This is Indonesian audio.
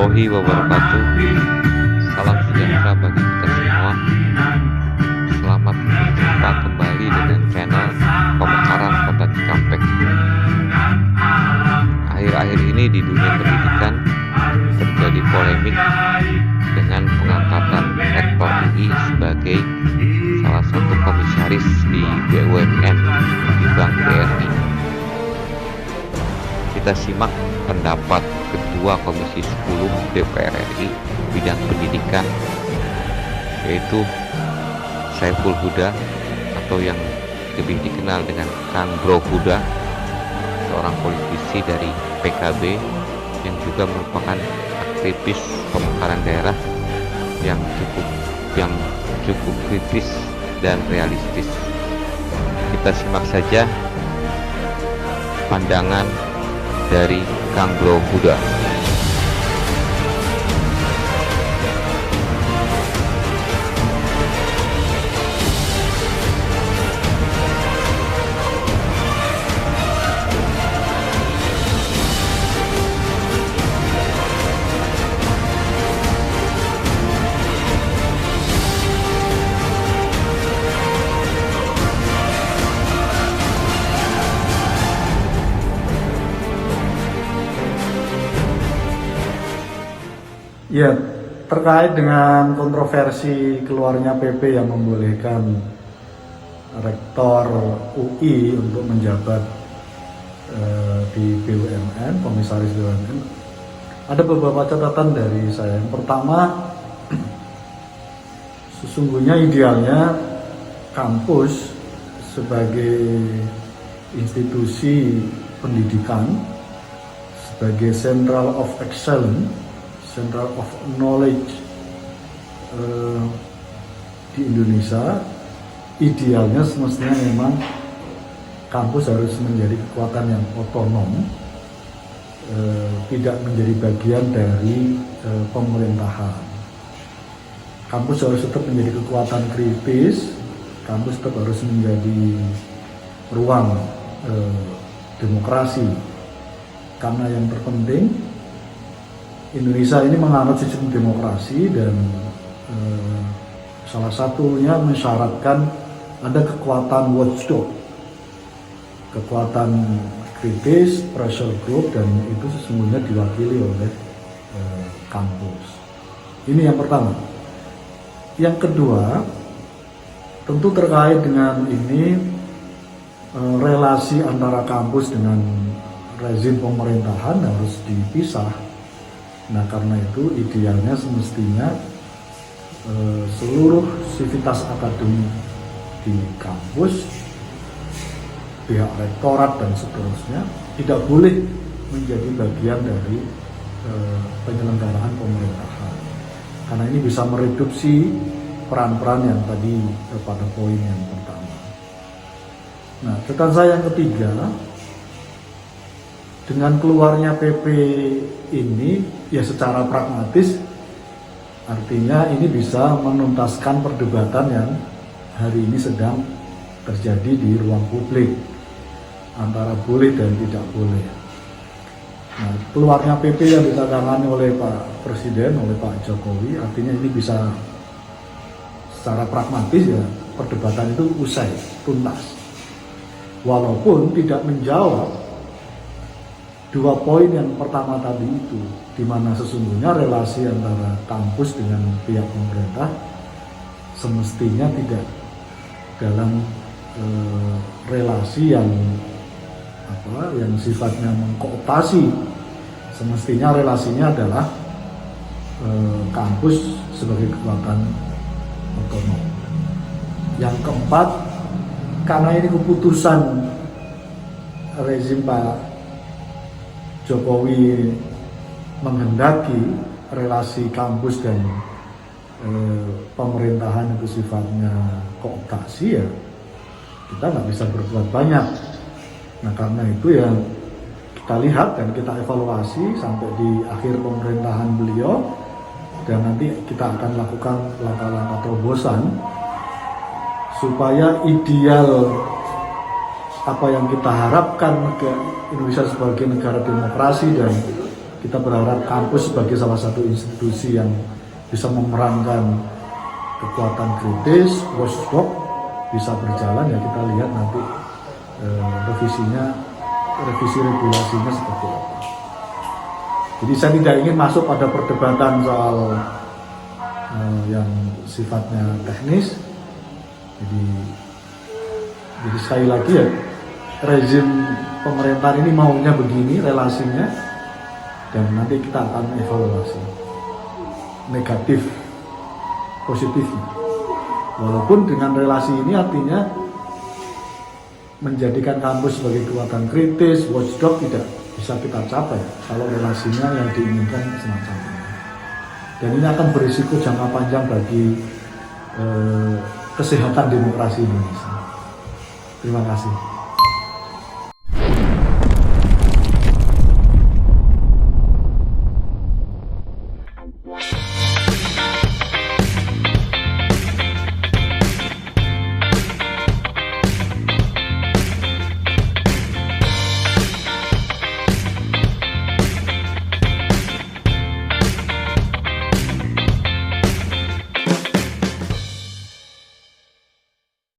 warahmatullahi wabarakatuh. Salam sejahtera bagi kita semua. Selamat berjumpa kembali dengan channel Pemekaran Kota Cikampek. Akhir-akhir ini di dunia pendidikan terjadi polemik dengan pengangkatan Rektor UI sebagai salah satu komisaris di BUMN di Bank BRI. Kita simak pendapat Ketua Komisi 10 DPR RI bidang pendidikan, yaitu Saiful Huda atau yang lebih dikenal dengan Kang Bro Huda, seorang politisi dari PKB yang juga merupakan aktivis pemekaran daerah yang cukup kritis dan realistis. Kita simak saja pandangan dari Kang Bro Huda. Ya, terkait dengan kontroversi keluarnya PP yang membolehkan Rektor UI untuk menjabat di BUMN, komisaris BUMN, ada beberapa catatan dari saya. Yang pertama, sesungguhnya idealnya kampus sebagai institusi pendidikan, sebagai Central of Excellence, Center of Knowledge di Indonesia, idealnya semestinya memang kampus harus menjadi kekuatan yang otonom, tidak menjadi bagian dari pemerintahan. Kampus harus tetap menjadi kekuatan kritis, kampus tetap harus menjadi ruang demokrasi, karena yang terpenting Indonesia ini menganut sistem demokrasi dan salah satunya mensyaratkan ada kekuatan watchdog, kekuatan kritis, pressure group, dan itu sesungguhnya diwakili oleh kampus. Ini yang pertama. Yang kedua, tentu terkait dengan ini relasi antara kampus dengan rezim pemerintahan harus dipisah. Nah, karena itu idealnya semestinya seluruh sivitas akademik di kampus, pihak rektorat dan seterusnya tidak boleh menjadi bagian dari penyelenggaraan pemerintahan, karena ini bisa mereduksi peran-peran yang tadi pada poin yang pertama. Nah, catatan saya yang ketiga, dengan keluarnya PP ini ya secara pragmatis artinya ini bisa menuntaskan perdebatan yang hari ini sedang terjadi di ruang publik antara boleh dan tidak boleh. Nah, keluarnya PP yang ditangani oleh Pak Presiden, oleh Pak Jokowi, artinya ini bisa secara pragmatis ya perdebatan itu usai, tuntas. Walaupun tidak menjawab dua poin yang pertama tadi itu, di mana sesungguhnya relasi antara kampus dengan pihak pemerintah semestinya tidak dalam relasi yang sifatnya mengkooptasi. Semestinya relasinya adalah kampus sebagai kekuatan otonom. Yang keempat, karena ini keputusan rezim Pak Jokowi menghendaki relasi kampus dan pemerintahan itu sifatnya kooptasi, ya kita nggak bisa berbuat banyak. Nah, karena itu ya kita lihat dan kita evaluasi sampai di akhir pemerintahan beliau, dan nanti kita akan lakukan langkah-langkah terobosan supaya ideal apa yang kita harapkan ke Indonesia sebagai negara demokrasi dan kita berharap kampus sebagai salah satu institusi yang bisa memerankan kekuatan kritis, watchdog bisa berjalan. Ya kita lihat nanti revisi regulasinya seperti apa. Jadi saya tidak ingin masuk pada perdebatan soal yang sifatnya teknis. Jadi sekali lagi ya, rezim pemerintahan ini maunya begini relasinya, dan nanti kita akan evaluasi negatif positifnya. Walaupun dengan relasi ini artinya menjadikan kampus sebagai kekuatan kritis, watchdog tidak bisa kita capai kalau relasinya yang diinginkan semacam ini. Dan ini akan berisiko jangka panjang bagi kesehatan demokrasi Indonesia. Terima kasih.